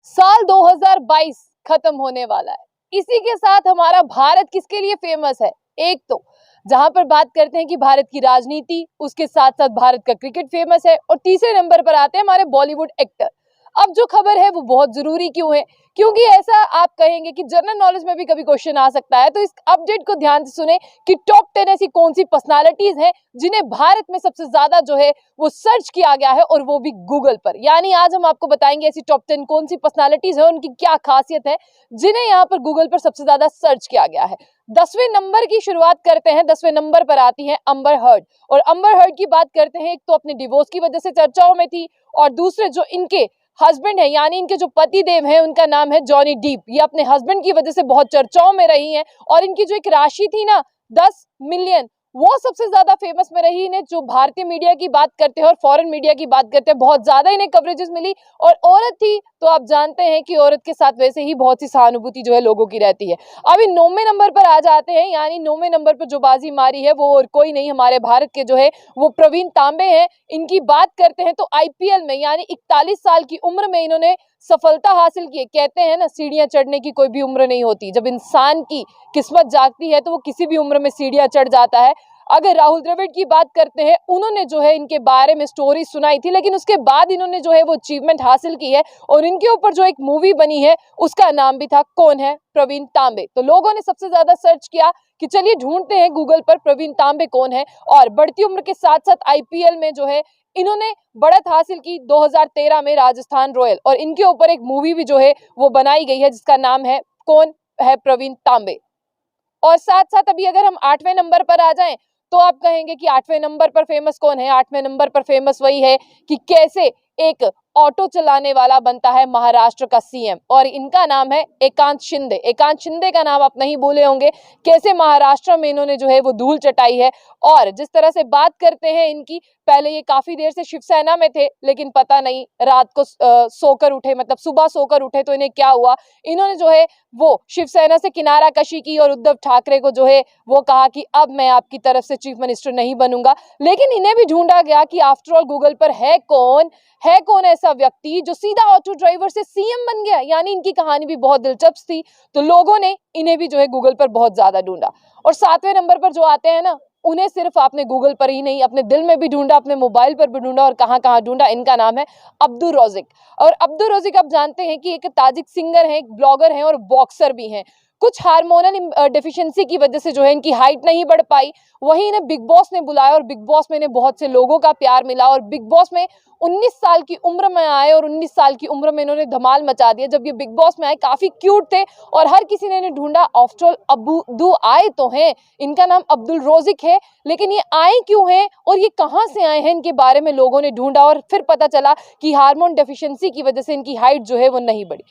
साल 2022 खत्म होने वाला है। इसी के साथ हमारा भारत किसके लिए फेमस है? एक तो जहां पर बात करते हैं कि भारत की राजनीति, उसके साथ साथ भारत का क्रिकेट फेमस है, और तीसरे नंबर पर आते हैं हमारे बॉलीवुड एक्टर। अब जो खबर है वो बहुत जरूरी क्यों है? क्योंकि ऐसा आप कहेंगे कि जनरल नॉलेज में भी कभी क्वेश्चन आ सकता है, तो इस अपडेट को ध्यान से सुने कि टॉप 10 ऐसी कौन सी पर्सनालिटीज हैं जिन्हें भारत में सबसे ज्यादा जो है वो सर्च किया गया है, और वो भी गूगल पर। यानी आज हम आपको बताएंगे ऐसी टॉप 10 कौन सी पर्सनालिटीज है, उनकी क्या खासियत है जिन्हें यहाँ पर गूगल पर सबसे ज्यादा सर्च किया गया है। 10वें नंबर की शुरुआत करते हैं। 10वें नंबर पर आती है अम्बर हर्ड। और अम्बर हर्ड की बात करते हैं, एक तो अपने डिवोर्स की वजह से चर्चाओं में थी, और दूसरे जो इनके हस्बैंड है, यानी इनके जो पति देव हैं, उनका नाम है जॉनी डीप। ये अपने हस्बैंड की वजह से बहुत चर्चाओं में रही हैं, और इनकी जो एक राशि थी ना 10 मिलियन, वो सबसे ज्यादा फेमस में रही। इन्हें जो भारतीय मीडिया की बात करते हैं और फॉरेन मीडिया की बात करते हैं, बहुत ज्यादा इन्हें कवरेजेस मिली। और औरत थी तो आप जानते हैं कि औरत के साथ वैसे ही बहुत सी सहानुभूति जो है लोगों की रहती है। अभी 9वें नंबर पर आ जाते हैं, यानी 9वें नंबर पर जो बाजी मारी है वो और कोई नहीं, हमारे भारत के जो है वो प्रवीण तांबे हैं। इनकी बात करते हैं तो आईपीएल में, यानी 41 साल की उम्र में इन्होंने सफलता हासिल की है। कहते हैं ना, सीढ़ियां चढ़ने की कोई भी उम्र नहीं होती। जब इंसान की किस्मत जागती है तो वो किसी भी उम्र में सीढ़ियां चढ़ जाता है। अगर राहुल द्रविड़ की बात करते हैं, उन्होंने जो है इनके बारे में स्टोरी सुनाई थी, लेकिन उसके बाद इन्होंने जो है वो अचीवमेंट हासिल की है, और इनके ऊपर जो एक मूवी बनी है उसका नाम भी था कौन है, प्रवीण तांबे। तो लोगों ने सबसे ज्यादा सर्च किया कि चलिए ढूंढते हैं गूगल पर प्रवीण तांबे कौन है। और बढ़ती उम्र के साथ साथ आईपीएल में जो है इन्होंने बढ़त हासिल की 2013 में राजस्थान रॉयल, और इनके ऊपर एक मूवी भी जो है वो बनाई गई है जिसका नाम है कौन है, प्रवीण तांबे। और साथ साथ अभी अगर हम 8वें नंबर पर आ जाएं, तो आप कहेंगे कि 8वें नंबर पर फेमस कौन है? 8वें नंबर पर फेमस वही है कि कैसे एक ऑटो चलाने वाला बनता है महाराष्ट्र का सीएम, और इनका नाम है एकांत शिंदे। एकांत शिंदे का नाम आप नहीं भूले होंगे। कैसे महाराष्ट्र में इन्होंने जो है वो धूल चटाई है। और जिस तरह से बात करते हैं इनकी, पहले ये काफी देर से शिवसेना में थे, लेकिन पता नहीं रात को सोकर उठे, मतलब सुबह सोकर उठे तो इन्हें क्या हुआ, इन्होंने जो है वो शिवसेना से किनारा कशी की, और उद्धव ठाकरे को जो है वो कहा कि अब मैं आपकी तरफ से चीफ मिनिस्टर नहीं बनूंगा। लेकिन इन्हें भी ढूंढा गया कि आफ्टर ऑल गूगल पर है कौन ऐसा व्यक्ति जो सीधा ऑटो ड्राइवर से सीएम बन गया। यानी इनकी कहानी भी बहुत दिलचस्प थी, तो लोगों ने इन्हें भी जो है गूगल पर बहुत ज्यादा ढूंढा। और 7वें नंबर पर जो आते हैं ना, उन्हें सिर्फ आपने गूगल पर ही नहीं, अपने दिल में भी ढूंढा, अपने मोबाइल पर भी ढूंढा, और कहां कहां ढूंढा। इनका नाम है अब्दुल रोजिक। और अब्दुल रोजिक आप जानते हैं कि एक ताजिक सिंगर है, एक ब्लॉगर है, और बॉक्सर भी हैं। कुछ हार्मोनल डेफिशिएंसी की वजह से जो है इनकी हाइट नहीं बढ़ पाई। वहीं इन्हें बिग बॉस ने बुलाया, और बिग बॉस में इन्हें बहुत से लोगों का प्यार मिला, और बिग बॉस में 19 साल की उम्र में आए, और 19 साल की उम्र में इन्होंने धमाल मचा दिया। जब ये बिग बॉस में आए काफी क्यूट थे, और हर किसी ने इन्हें ढूंढा। आफ्टर ऑल अब्दू आए तो हैं, इनका नाम अब्दुल रोजिक है, लेकिन ये आए क्यों हैं और ये कहां से आए हैं, इनके बारे में लोगों ने ढूंढा, और फिर पता चला कि हार्मोन डेफिशिएंसी की वजह से इनकी हाइट जो है वो नहीं बढ़ी।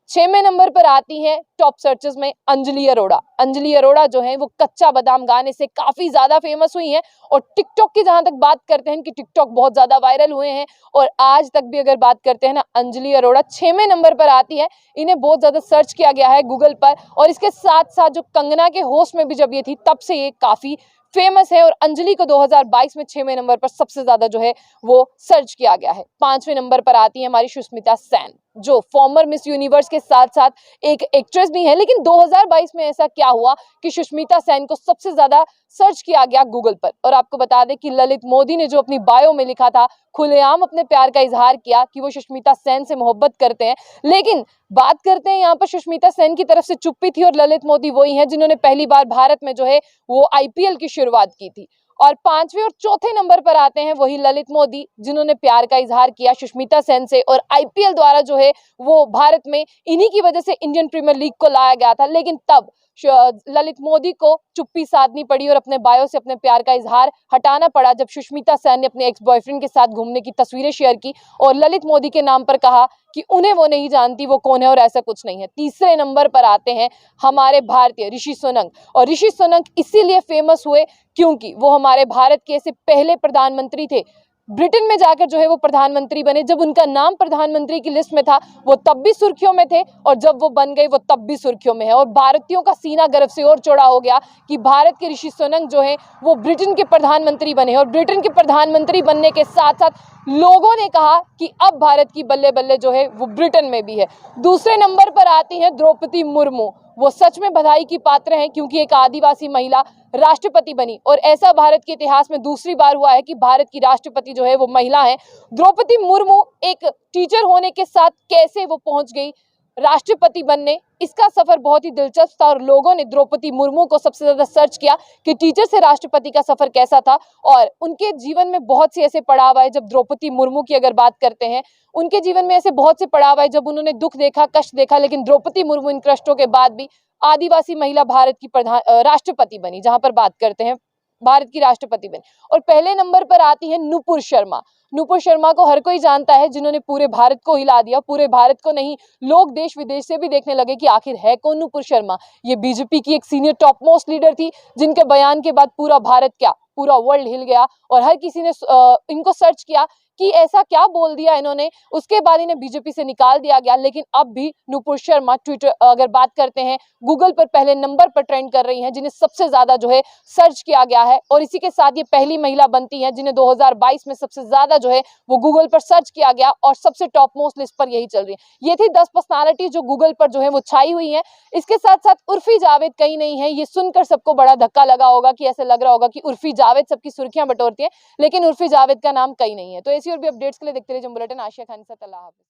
6वें नंबर पर आती हैं टॉप सर्चेस में अंजलि अरोड़ा। अंजलि अरोड़ा जो है वो कच्चा बादाम गाने से काफी ज्यादा फेमस हुई हैं, और टिकटॉक की जहां तक बात करते हैं कि टिकटॉक बहुत ज्यादा वायरल हुए हैं, और आज तक भी अगर बात करते हैं ना, अंजलि अरोड़ा 6वें नंबर पर आती है। इन्हें बहुत ज्यादा सर्च किया गया है गूगल पर, और इसके साथ साथ जो कंगना के होस्ट में भी जब ये थी तब से ये काफी फेमस है। और अंजलि को 2022 में 6वें नंबर पर सबसे ज्यादा जो है वो सर्च किया गया है। 5वें नंबर पर आती है हमारी सुष्मिता सेन, जो फॉर्मर मिस यूनिवर्स के साथ साथ एक एक्ट्रेस भी है। लेकिन 2022 में ऐसा क्या हुआ कि सुष्मिता सेन को सबसे ज्यादा सर्च किया गया गूगल पर। और आपको बता दें कि ललित मोदी ने जो अपनी बायो में लिखा था, खुलेआम अपने प्यार का इजहार किया कि वो सुष्मिता सेन से मोहब्बत करते हैं। लेकिन बात करते हैं यहाँ पर सुष्मिता सेन की तरफ से चुप्पी थी, और ललित मोदी वही हैं जिन्होंने पहली बार भारत में जो है वो आईपीएल की शुरुआत की थी। और 5वें और चौथे नंबर पर आते हैं वही ललित मोदी, जिन्होंने प्यार का इजहार किया सुष्मिता सेन से, और आईपीएल द्वारा जो है वो भारत में इन्हीं की वजह से इंडियन प्रीमियर लीग को लाया गया था। लेकिन तब ललित मोदी को चुप्पी साधनी पड़ी, और अपने बायो से अपने प्यार का इजहार हटाना पड़ा जब सुष्मिता सेन ने अपने एक्स बॉयफ्रेंड के साथ घूमने की तस्वीरें शेयर की, और ललित मोदी के नाम पर कहा कि उन्हें वो नहीं जानती वो कौन है, और ऐसा कुछ नहीं है। तीसरे नंबर पर आते हैं हमारे भारतीय ऋषि सुनक। और ऋषि सुनक इसीलिए फेमस हुए क्योंकि वो हमारे भारत के ऐसे पहले प्रधानमंत्री थे ब्रिटेन में जाकर जो है वो प्रधानमंत्री बने। जब उनका नाम प्रधानमंत्री की लिस्ट में था वो तब भी सुर्खियों में थे और जब वो बन गए वो तब भी सुर्खियों में है। और भारतीयों का सीना गर्व से और चौड़ा हो गया कि भारत के ऋषि सुनक जो है वो ब्रिटेन के प्रधानमंत्री बने और ब्रिटेन के प्रधानमंत्री बनने के साथ साथ लोगों ने कहा कि अब भारत की बल्ले बल्ले जो है वो ब्रिटेन में भी है। दूसरे नंबर पर आती हैं द्रौपदी मुर्मू। वो सच में बधाई की पात्र हैं क्योंकि एक आदिवासी महिला राष्ट्रपति बनी और ऐसा भारत के इतिहास में दूसरी बार हुआ है कि भारत की राष्ट्रपति जो है वो महिला है। द्रौपदी मुर्मू एक टीचर होने के साथ कैसे वो पहुंच गई राष्ट्रपति बनने, इसका सफर बहुत ही दिलचस्प था और लोगों ने द्रौपदी मुर्मू को सबसे ज्यादा सर्च किया कि टीचर से राष्ट्रपति का सफर कैसा था। और उनके जीवन में बहुत से ऐसे पड़ाव आए। जब द्रौपदी मुर्मू की अगर बात करते हैं, उनके जीवन में ऐसे बहुत से पड़ाव आए जब उन्होंने दुख देखा, कष्ट देखा, लेकिन द्रौपदी मुर्मू इन कष्टों के बाद भी आदिवासी महिला भारत की राष्ट्रपति बनी। जहां पर बात करते हैं भारत की राष्ट्रपति बनी। और पहले नंबर पर आती है नुपुर शर्मा। नुपुर शर्मा को हर कोई जानता है जिन्होंने पूरे भारत को हिला दिया। पूरे भारत को नहीं, लोग देश विदेश से भी देखने लगे कि आखिर है कौन नुपुर शर्मा। ये बीजेपी की एक सीनियर टॉप मोस्ट लीडर थी जिनके बयान के बाद पूरा भारत क्या पूरा वर्ल्ड हिल गया और हर किसी ने इनको सर्च किया कि ऐसा क्या बोल दिया इन्होंने। उसके बाद इन्हें बीजेपी से निकाल दिया गया, लेकिन अब भी नुपुर शर्मा ट्विटर अगर बात करते हैं गूगल पर पहले नंबर पर ट्रेंड कर रही हैं, जिन्हें सबसे ज्यादा जो है सर्च किया गया है। और इसी के साथ ये पहली महिला बनती है जिन्हें 2022 में सबसे ज्यादा जो है वो गूगल पर सर्च किया गया और सबसे टॉप मोस्ट लिस्ट पर यही चल रही है। ये थी 10 पर्सनालिटी जो गूगल पर जो है वो छाई हुई है। इसके साथ साथ उर्फी जावेद कहीं नहीं है। ये सुनकर सबको बड़ा धक्का लगा होगा कि ऐसे लग रहा होगा कि उर्फी जावेद सबकी सुर्खियां बटोरती है, लेकिन उर्फी जावेद का नाम कहीं नहीं है। तो ऐसी और भी अपडेट्स के लिए देखते रहिए जंग बुलेटिन। आशिया खान के साथ, अल्लाह हाफिज।